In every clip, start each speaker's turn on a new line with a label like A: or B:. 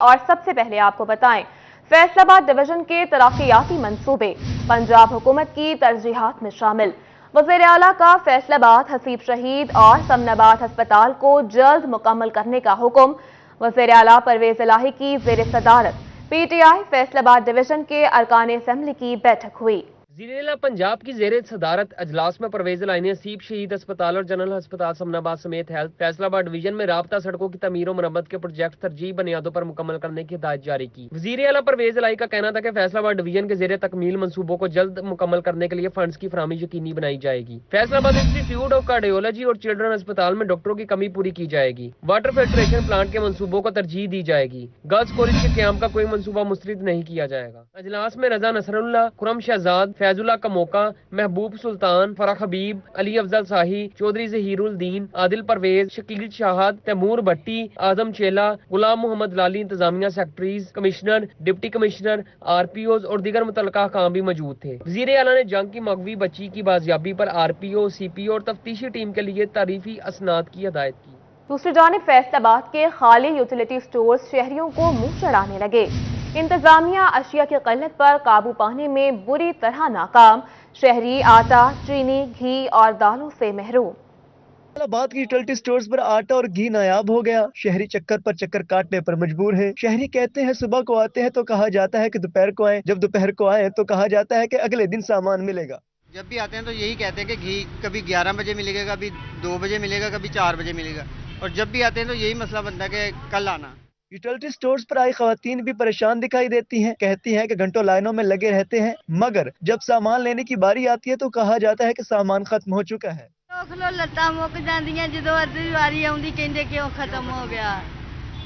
A: और सबसे पहले आपको बताएं, फैसलाबाद डिवीजन के तरक्याती मंसूबे पंजाब हुकूमत की तरजीहात में शामिल। वज़ीर आला का फैसलाबाद हसीब शहीद और समनाबाद अस्पताल को जल्द मुकम्मल करने का हुक्म। वज़ीर आला परवेज इलाही की ज़ेर सदारत PTI फैसलाबाद डिवीजन के अरकान असेंबली की बैठक हुई।
B: वज़ीर-ए-आला पंजाब की ज़ेर सदारत अजलास में परवेज इलाही ने हसीब शहीद अस्पताल और जनरल अस्पताल समनाबाद समेत हेल्थ फैसलाबाद डिवीजन में राबता सड़कों की तमीर और मरम्मत के प्रोजेक्ट तरजीह बुनियादों पर मुकम्मल करने की हिदायत जारी की। वज़ीर-ए-आला परवेज इलाही का कहना था कि फैसलाबाद डिवीजन के ज़ेर तकमील मंसूबों को जल्द मुकम्मल करने के लिए फंड्स की फराहमी यकीनी बनाई जाएगी। फैसलाबाद इंस्टीट्यूट ऑफ कार्डियोलॉजी और चिल्ड्रन अस्पताल में डॉक्टरों की कमी पूरी की जाएगी। वाटर फिल्ट्रेशन प्लांट के मंसूबों को तरजीह दी जाएगी। गर्ल्स कॉलेज के क्याम का कोई मंसूबा मुस्तरद नहीं किया जाएगा। अजलास में रजा नसरुल्लाह, खुरम शहजाद, फैजुल्लाह कमोका, महबूब सुल्तान, फराह हबीब, अली अफजल शाही, चौधरी ज़हीरुल दीन, आदिल परवेज, शकील शाहद, तैमूर भट्टी, आजम चेला, गुलाम मोहम्मद लाली इंतजामिया secretaries, commissioner, deputy commissioner, RPOs और दीगर मुतल्लका काम भी मौजूद थे। वज़ीर आला ने जंग की मगवी बच्ची की बाजियाबी पर RPO, CPO और तफ्तीशी टीम के लिए तारीफी असनाद की हदायत की।
A: दूसरी जानिब फैसलाबाद के खाली यूटिलिटी स्टोर्स शहरियों को मुंह चढ़ाने लगे। इंतजामिया अशिया की किल्लत पर काबू पाने में बुरी तरह नाकाम। शहरी आटा, चीनी, घी और दालों से महरूम।
C: फैसलाबाद की यूटिलिटी स्टोर्स पर आटा और घी नायाब हो गया। शहरी चक्कर पर चक्कर काटने पर मजबूर है। शहरी कहते हैं सुबह को आते हैं तो कहा जाता है कि दोपहर को आए, जब दोपहर को आए तो कहा जाता है कि अगले दिन सामान मिलेगा।
D: जब भी आते हैं तो यही कहते हैं कि घी कभी 11 बजे मिलेगा, कभी 2 बजे मिलेगा, कभी 4 बजे मिलेगा, और जब भी आते हैं तो यही मसला बनता है कि कल आना।
C: यूटिलिटी स्टोर्स पर आई खवातीन भी परेशान दिखाई देती हैं। कहती हैं कि घंटों लाइनों में लगे रहते हैं, मगर जब सामान लेने की बारी आती है तो कहा जाता है कि सामान खत्म हो चुका है।
E: लो लत्तां मुक जांदियां जो अद्धी वारी आउंदी कहंदे क्यों खत्म हो गया।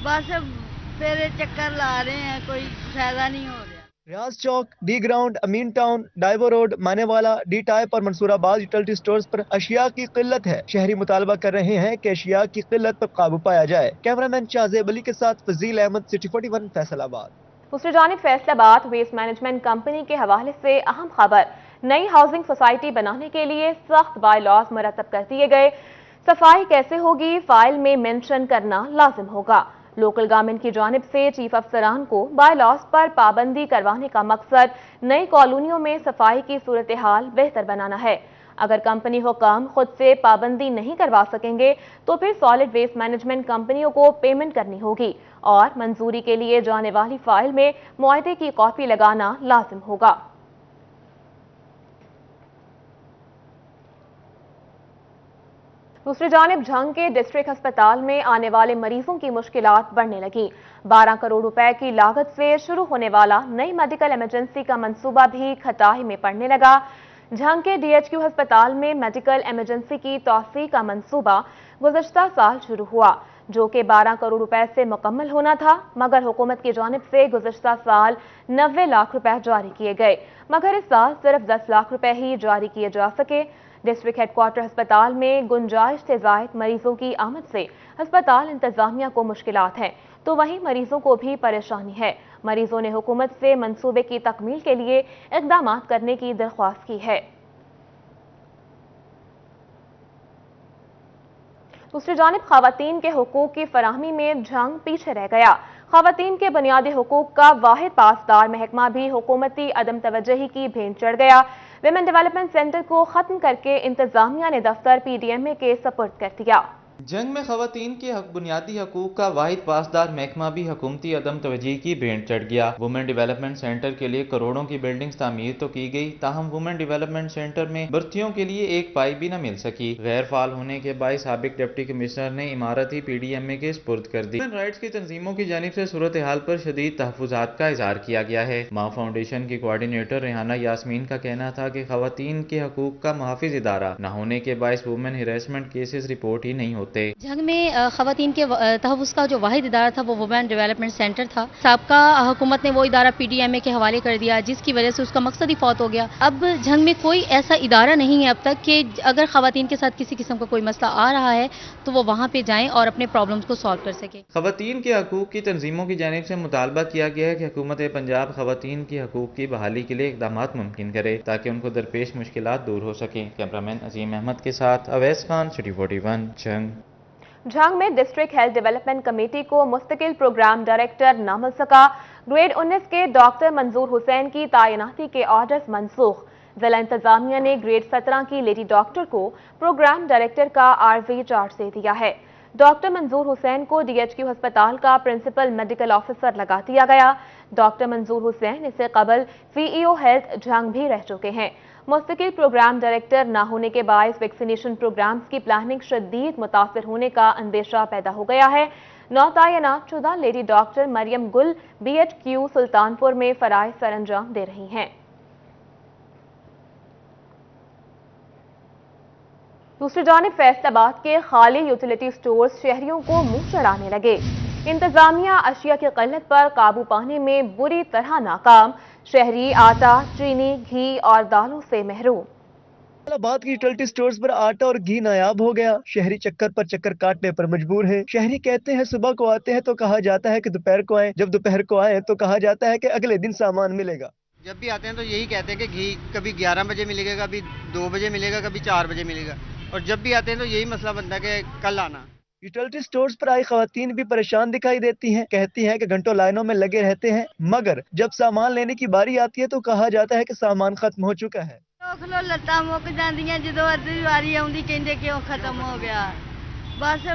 E: बस फिर चक्कर ला रहे हैं, कोई फायदा नहीं हो रहा।
C: Riaz Chowk, D ground, Amin town, Daewoo road, Manawala, D type और मंसूराबाद यूटिलिटी स्टोर्स पर अशिया की किल्लत है। शहरी मुतालबा कर रहे हैं कि अशिया की किल्लत पर काबू पाया जाए। कैमरामैन शाहजेब अली के साथ फजील अहमद, सिटी 41 फैसलाबाद।
A: दूसरी जानिब फैसलाबाद वेस्ट मैनेजमेंट कंपनी के हवाले से अहम खबर। नई हाउसिंग सोसाइटी बनाने के लिए सख्त बायलॉज मुरतब कर दिए गए। सफाई कैसे होगी, फाइल में मेंशन करना लाजिम होगा। लोकल गवर्नमेंट की जानिब से चीफ अफसरान को बायलॉज पर पाबंदी करवाने का मकसद नई कॉलोनियों में सफाई की सूरत हाल बेहतर बनाना है। अगर कंपनी हुकाम खुद से पाबंदी नहीं करवा सकेंगे तो फिर सॉलिड वेस्ट मैनेजमेंट कंपनियों को पेमेंट करनी होगी और मंजूरी के लिए जाने वाली फाइल में मुआहदे की कॉपी लगाना लाजिम होगा। दूसरी जानिब झंग के डिस्ट्रिक्ट अस्पताल में आने वाले मरीजों की मुश्किलात बढ़ने लगी। 12 करोड़ रुपए की लागत से शुरू होने वाला नई मेडिकल इमरजेंसी का मंसूबा भी खटाई में पड़ने लगा। झंग के DHQ अस्पताल में मेडिकल इमरजेंसी की तौसी का मंसूबा गुज़श्ता साल शुरू हुआ, जो कि 12 करोड़ रुपए से मुकम्मल होना था, मगर हुकूमत की जानिब से गुज़श्ता साल 90 लाख रुपए जारी किए गए, मगर इस साल सिर्फ 10 लाख रुपए ही जारी किए जा सके। डिस्ट्रिक्ट हेडक्वार्टर अस्पताल में गुंजाइश से ज़ायद मरीजों की आमद से अस्पताल इंतजामिया को मुश्किलात हैं, तो वहीं मरीजों को भी परेशानी है। मरीजों ने हुकूमत से मंसूबे की तकमील के लिए इक़दाम करने की दरख्वास्त की है। दूसरी जानिब खवातीन के हुकूक की फराहमी में झंग पीछे रह गया। खवातीन के बुनियादी हुकूक का वाहिद पासदार महकमा भी हुकूमती अदम तवज्जही की भेंट चढ़ गया। विमेन डेवलपमेंट सेंटर को खत्म करके इंतजामिया ने दफ्तर PDMA के सपुर्द कर दिया।
F: जंग में खवातीन के बुनियादी हकूक का वाहिद पासदार महकमा भी हुकूमती अदम तवज्जही की भेंट चढ़ गया। वुमेन डेवलपमेंट सेंटर के लिए करोड़ों की बिल्डिंग्स तामीर तो की गई, ताहम वुमेन डेवलपमेंट सेंटर में भर्तियों के लिए एक पाई भी न मिल सकी। गैर फाल होने के बायस साबिक डिप्टी कमिश्नर ने इमारत ही PDMA के स्पुर्द कर दी। ह्यूमन राइट्स की तंजीमों की जानिब से सूरत हाल पर शदीद तहफ़्फ़ुज़ात का इज़हार किया गया है। माँ फाउंडेशन की कोऑर्डिनेटर रेहाना यास्मीन का कहना था कि खवातीन के हकूक का मुहाफिज इदारा न होने के बायस वुमेन हिरासमेंट केसेस रिपोर्ट ही नहीं होते।
G: झंग में खवातीन के तहफ़्फ़ुज़ का जो वाहिद इदारा था वो वुमेन डेवलपमेंट सेंटर था। साबका हुकूमत ने वो इदारा PDMA के हवाले कर दिया, जिसकी वजह से उसका मकसद ही फौत हो गया। अब झंग में कोई ऐसा इदारा नहीं है अब तक कि अगर खवातीन के साथ किसी किस्म का कोई मसला आ रहा है तो वो वहाँ पे जाएं और अपने प्रॉब्लम्स को सॉल्व कर सके।
F: खवातीन के हकूक की तंजीमों की जानिब से मुतालबा किया गया है कि हुकूमत पंजाब खवातीन की हकूक की बहाली के लिए इक़दामात मुमकिन करे ताकि उनको दरपेश मुश्किलात दूर हो सकें। कैमरामैन अजीम अहमद के साथ अवैस खान, सिटी 41 झंग।
A: झंग में डिस्ट्रिक्ट हेल्थ डेवलपमेंट कमेटी को मुस्तकिल प्रोग्राम डायरेक्टर न मिल सका। ग्रेड 19 के डॉक्टर मंजूर हुसैन की तैनाती के ऑर्डर्स मनसूख। जिला इंतजामिया ने ग्रेड 17 की लेडी डॉक्टर को प्रोग्राम डायरेक्टर का आरजी चार्ज दे दिया है। डॉक्टर मंजूर हुसैन को डीएचक्यू अस्पताल का प्रिंसिपल मेडिकल ऑफिसर लगा दिया गया। डॉक्टर मंजूर हुसैन इससे कबल सीईओ हेल्थ झंग भी रह चुके हैं। मुस्तकिल प्रोग्राम डायरेक्टर न होने के बायस वैक्सीनेशन प्रोग्राम्स की प्लानिंग शदीद मुतासिर होने का अंदेशा पैदा हो गया है। नौतायनात शुदा लेडी डॉक्टर मरियम गुल बीएचक्यू सुल्तानपुर में फराइज सर अंजाम दे रही हैं। दूसरी जानिब फैसलाबाद के खाली यूटिलिटी स्टोर्स शहरियों को मुंह चढ़ाने लगे। इंतजामिया अशिया की किल्लत पर काबू पाने में बुरी तरह नाकाम। शहरी आटा, चीनी, घी और दालों से महरूम।
C: फैसलाबाद की यूटिलिटी स्टोर्स पर आटा और घी नायाब हो गया। शहरी चक्कर पर चक्कर काटने पर मजबूर है। शहरी कहते हैं सुबह को आते हैं तो कहा जाता है कि दोपहर को आए, जब दोपहर को आए तो कहा जाता है कि अगले दिन सामान मिलेगा।
D: जब भी आते हैं तो यही कहते हैं कि घी कभी 11 बजे मिलेगा, कभी 2 बजे मिलेगा, कभी 4 बजे मिलेगा। और जब भी आते हैं तो यही मसला बनता है कि कल आना।
C: यूटिलिटी स्टोर्स पर आई खवातीन भी परेशान दिखाई देती हैं। कहती हैं कि घंटों लाइनों में लगे रहते हैं, मगर जब सामान लेने की बारी आती है तो कहा जाता है कि सामान खत्म हो चुका है।
E: देख लो लत्तां मुक जांदियां जदों अद्धी वारी आउंदी कहंदे क्यों खत्म हो गया। बस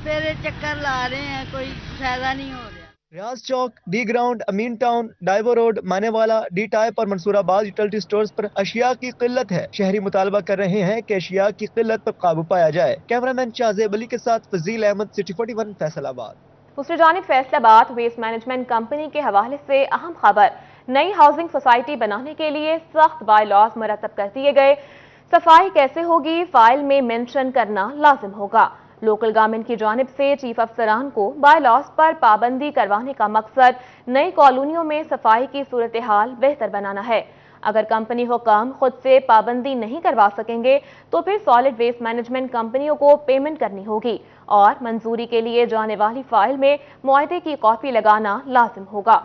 E: फिर चक्कर ला रहे हैं, कोई फायदा नहीं हो रहा।
C: Riaz Chowk, D ground, Amin town, Daewoo road, Manawala, D type और मंसूराबाद यूटिलिटी स्टोर्स पर अशिया की किल्लत है। शहरी मुतालबा कर रहे हैं कि अशिया की किल्लत पर काबू पाया जाए। कैमरामैन शाहजेब अली के साथ फजील अहमद, सिटी 41 फैसलाबाद।
A: दूसरी जानिब फैसलाबाद वेस्ट मैनेजमेंट कंपनी के हवाले से अहम खबर। नई हाउसिंग सोसाइटी बनाने के लिए सख्त बायलॉज मुरतब कर दिए गए। सफाई कैसे होगी, फाइल में मेंशन करना लाजिम होगा। लोकल गवर्नमेंट की जानिब से चीफ अफसरान को बायलॉज पर पाबंदी करवाने का मकसद नई कॉलोनियों में सफाई की सूरत हाल बेहतर बनाना है। अगर कंपनी हुकाम खुद से पाबंदी नहीं करवा सकेंगे तो फिर सॉलिड वेस्ट मैनेजमेंट कंपनियों को पेमेंट करनी होगी और मंजूरी के लिए जाने वाली फाइल में मुआहदे की कॉपी लगाना लाजिम होगा।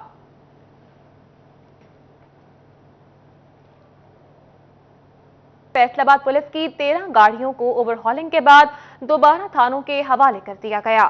A: फैसलाबाद पुलिस की 13 गाड़ियों को ओवरहॉलिंग के बाद दोबारा थानों के हवाले कर दिया गया।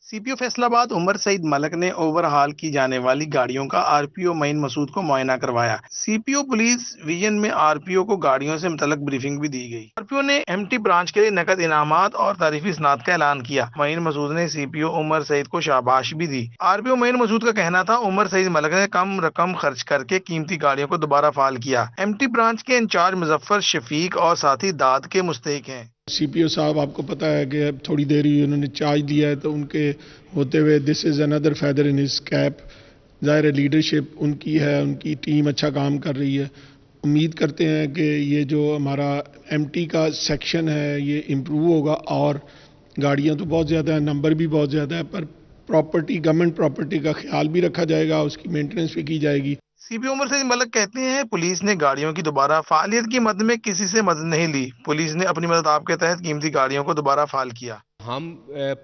H: सीपीओ फैसलाबाद उमर सईद मलक ने ओवरहाल की जाने वाली गाड़ियों का आरपीओ मईन मसूद को मुआयना करवाया। सीपीओ पुलिस विजन में आरपीओ को गाड़ियों से मुतल्लक ब्रीफिंग भी दी गई। आरपीओ ने एमटी ब्रांच के लिए नकद इनामात और तारीफी स्नात का ऐलान किया। मईन मसूद ने सीपीओ उमर सईद को शाबाश भी दी। आरपीओ मईन मसूद का कहना था उमर सईद मलक ने कम रकम खर्च करके कीमती गाड़ियों को दोबारा फाल किया। एमटी ब्रांच के इंचार्ज मुजफ्फर शफीक और साथी दाद के मुस्तहिक हैं।
I: सीपीओ साहब आपको पता है कि थोड़ी देर ही उन्होंने चार्ज दिया है तो उनके होते हुए this is another feather in his cap. ज़ाहिर है लीडरशिप उनकी है, उनकी टीम अच्छा काम कर रही है। उम्मीद करते हैं कि ये जो हमारा एमटी का सेक्शन है ये इम्प्रूव होगा और गाड़ियाँ तो बहुत ज़्यादा है, नंबर भी बहुत ज़्यादा है, पर प्रॉपर्टी गवर्नमेंट प्रॉपर्टी का ख्याल भी रखा जाएगा, उसकी मेंटेनेंस भी की जाएगी।
H: सीपीओ उमर सईद मलक कहते हैं पुलिस ने गाड़ियों की दोबारा फालियत की मद में किसी से मदद नहीं ली। पुलिस ने अपनी मदद आपके तहत कीमती गाड़ियों को दोबारा फाल किया।
J: हम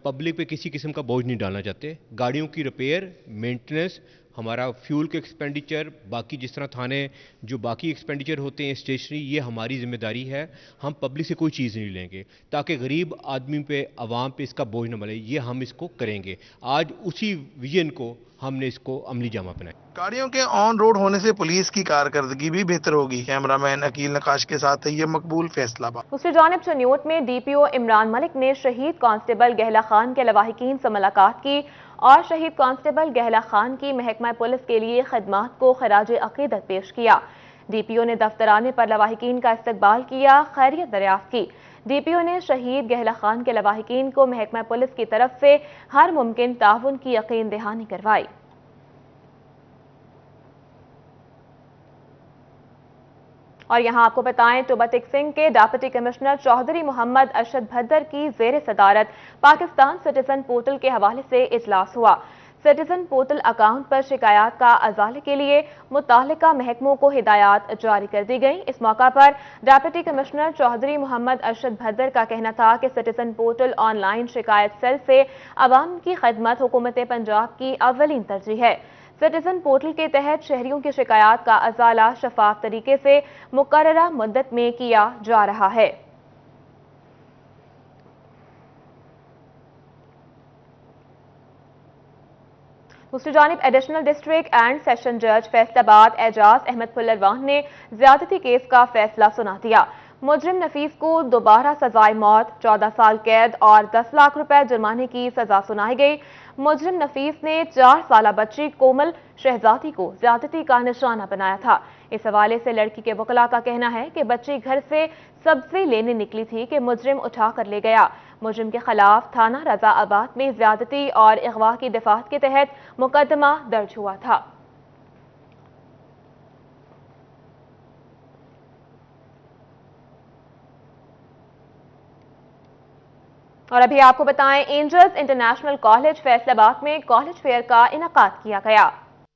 J: पब्लिक पे किसी किस्म का बोझ नहीं डालना चाहते। गाड़ियों की रिपेयर, मेंटेनेंस, हमारा फ्यूल के एक्सपेंडिचर, बाकी जिस तरह थाने जो बाकी एक्सपेंडिचर होते हैं, स्टेशनरी, ये हमारी जिम्मेदारी है। हम पब्लिक से कोई चीज़ नहीं लेंगे ताकि गरीब आदमी पे, आवाम पे इसका बोझ न मले। ये हम इसको करेंगे। आज उसी विजन को हमने इसको अमली जामा पहनाया।
H: गाड़ियों के ऑन रोड होने से पुलिस की कारकर्दगी भी बेहतर होगी। कैमरामैन अकील नकाश के साथ तैयब मकबूल, फैसलाबाद।
A: दूसरी जानिब चन्योट में डीपीओ इमरान मलिक ने शहीद कांस्टेबल गहला खान के लवाहिकीन से मुलाकात की और शहीद कांस्टेबल गहला खान की महकमा पुलिस के लिए खिदमात को खराज अकीदत पेश किया। डीपीओ ने दफ्तर आने पर लवाहिकीन का इस्तकबाल किया, खैरियत दरियाफ्त की। डीपीओ ने शहीद गहला खान के लवाहिकीन को महकमा पुलिस की तरफ से हर मुमकिन ताउन की यकीन दहानी करवाई। और यहां आपको बताएं तो बतिक सिंह के डिप्टी कमिश्नर चौधरी मोहम्मद अरशद भद्दर की जेर सदारत पाकिस्तान सिटीजन पोर्टल के हवाले से इजलास हुआ। सिटीजन पोर्टल अकाउंट पर शिकायत का अजाले के लिए मुतालिका महकमों को हिदायत जारी कर दी गई। इस मौका पर डिप्टी कमिश्नर चौधरी मोहम्मद अरशद भद्दर का कहना था कि सिटीजन पोर्टल ऑनलाइन शिकायत सेल से अवाम की खदमत हुकूमत पंजाब की अव्वलीन तरजीह है। सिटीजन पोर्टल के तहत शहरियों की शिकायत का अजाला शफाफ तरीके से मुकर्ररा मुद्दत में किया जा रहा है। दूसरी जानिब एडिशनल डिस्ट्रिक्ट एंड सेशन जज फैसलाबाद एजाज अहमद पुल्लरवान ने ज्यादती केस का फैसला सुना दिया। मुजरिम नफीस को दोबारा सजाए मौत, 14 साल कैद और 10 लाख रुपए जुर्माने की सजा सुनाई गई। मुजरिम नफीस ने 4 साल बच्ची कोमल शहजादी को ज्यादती का निशाना बनाया था। इस हवाले से लड़की के वकला का कहना है कि बच्ची घर से सब्जी लेने निकली थी कि मुजरिम उठा कर ले गया। मुजरिम के खिलाफ थाना रजा आबाद में ज्यादती और अगवा की दफात के तहत मुकदमा दर्ज हुआ था। और अभी आपको बताएं, एंजल्स इंटरनेशनल कॉलेज फैसलाबाद में कॉलेज फेयर का इनेकाद किया गया।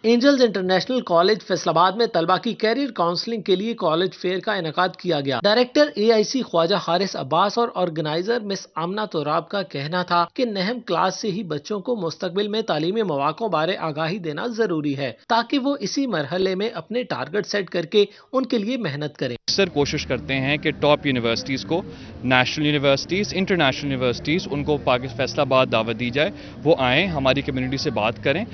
K: एंजल्स इंटरनेशनल कॉलेज फैसलाबाद में तलबा की कैरियर काउंसलिंग के लिए कॉलेज फेयर का इनेकाद किया गया। डायरेक्टर AIC ख्वाजा हारिस अब्बास और ऑर्गेनाइजर मिस आमना तोराब का कहना था कि नहम क्लास से ही बच्चों को मुस्तकबिल में तालीमी मौक़ों बारे आगाही देना जरूरी है ताकि वो इसी मरहले में अपने टारगेट सेट करके उनके लिए मेहनत करें।
L: अक्सर कोशिश करते हैं कि टॉप यूनिवर्सिटीज़ को, नेशनल यूनिवर्सिटीज़, इंटरनेशनल यूनिवर्सिटीज़, उनको फैसलाबाद दावत दी जाए, वो आएँ, हमारी कम्युनिटी से बात करें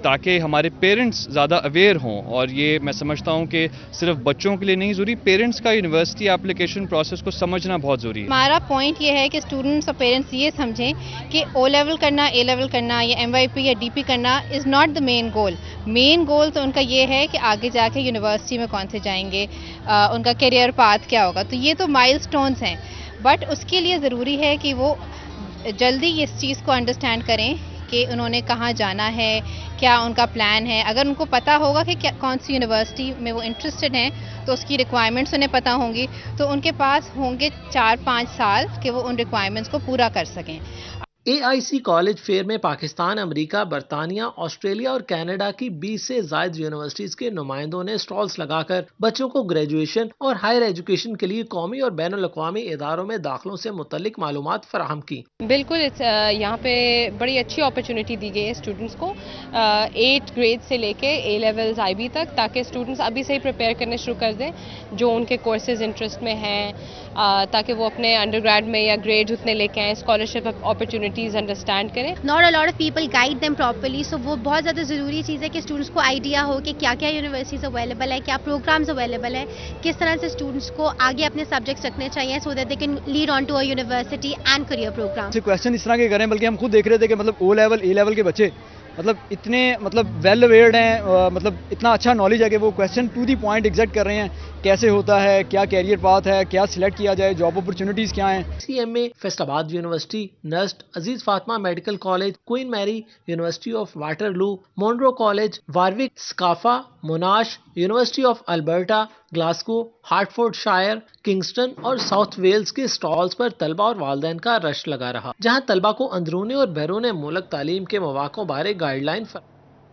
L: ताकि हमारे पेरेंट्स ज़्यादा अवेयर हों। और ये मैं समझता हूँ कि सिर्फ बच्चों के लिए नहीं ज़रूरी, पेरेंट्स का यूनिवर्सिटी एप्लीकेशन प्रोसेस को समझना बहुत ज़रूरी है।
M: हमारा पॉइंट ये है कि स्टूडेंट्स और पेरेंट्स ये समझें कि O लेवल करना, A लेवल करना या MYP या DP करना is not the main goal. Main goal तो उनका ये है कि आगे जाके यूनिवर्सिटी में कौन से जाएंगे, उनका करियर पाथ क्या होगा। तो ये तो माइलस्टोन्स हैं, बट उसके लिए ज़रूरी है कि वो जल्दी इस चीज़ को अंडरस्टैंड करें कि उन्होंने कहाँ जाना है, क्या उनका प्लान है। अगर उनको पता होगा कि कौन सी यूनिवर्सिटी में वो इंटरेस्टेड हैं तो उसकी रिक्वायरमेंट्स उन्हें पता होंगी, तो उनके पास होंगे 4-5 साल कि वो उन रिक्वायरमेंट्स को पूरा कर सकें।
K: AIC कॉलेज फेयर में पाकिस्तान, अमेरिका, बरतानिया, ऑस्ट्रेलिया और कनाडा की 20 से ज़ायद यूनिवर्सिटीज़ के नुमाइंदों ने स्टॉल्स लगाकर बच्चों को ग्रेजुएशन और हायर एजुकेशन के लिए कौमी और बैनुल अक़वामी इदारों में दाखिलों से मुतल्लिक मालूमात फराहम की।
N: बिल्कुल, यहाँ पे बड़ी अच्छी अपॉर्चुनिटी दी गई है स्टूडेंट्स को 8 ग्रेड से लेके A लेवल्स IB तक, ताकि स्टूडेंट्स अभी से ही प्रिपेयर करने शुरू कर दें जो उनके कोर्सेज इंटरेस्ट में हैं, ताकि वो अपने अंडरग्रेड में या ग्रेड उतने लेके आएँ, स्कॉलरशिप अपॉर्चुनिटीज अंडरस्टैंड करें।
O: Not a lot of people guide them properly, so वो बहुत ज़्यादा ज़रूरी चीज़ है कि स्टूडेंट्स को आइडिया हो कि क्या क्या यूनिवर्सिटीज़ अवेलेबल है, क्या प्रोग्राम्स अवेलेबल है, किस तरह से स्टूडेंट्स को आगे अपने सब्जेक्ट्स रखने चाहिए so that they can lead on to a university and career program.
P: Question इस तरह के करें, बल्कि हम खुद देख रहे थे कि मतलब O लेवल A लेवल के बच्चे इतने वेल अवेयर्ड हैं, इतना अच्छा नॉलेज है कि वो question to the point exact कर रहे हैं, कैसे होता है, क्या कैरियर पाथ है, क्या सिलेक्ट किया जाए, जॉब अपॉर्चुनिटीज़ क्या हैं।
K: CMA Faisalabad university, NUST, Aziz Fatima medical college, queen Mary university of Waterloo, Monroe college, Warwick, स्काफा, Monash, university of Alberta, Glasgow, Hertfordshire, Kingston और साउथ वेल्स के स्टॉल्स पर तलबा और वालिदैन का रश लगा रहा, जहां तलबा को अंदरूनी और बैरून मुल्क तालीम के मौक़ों बारे गाइडलाइन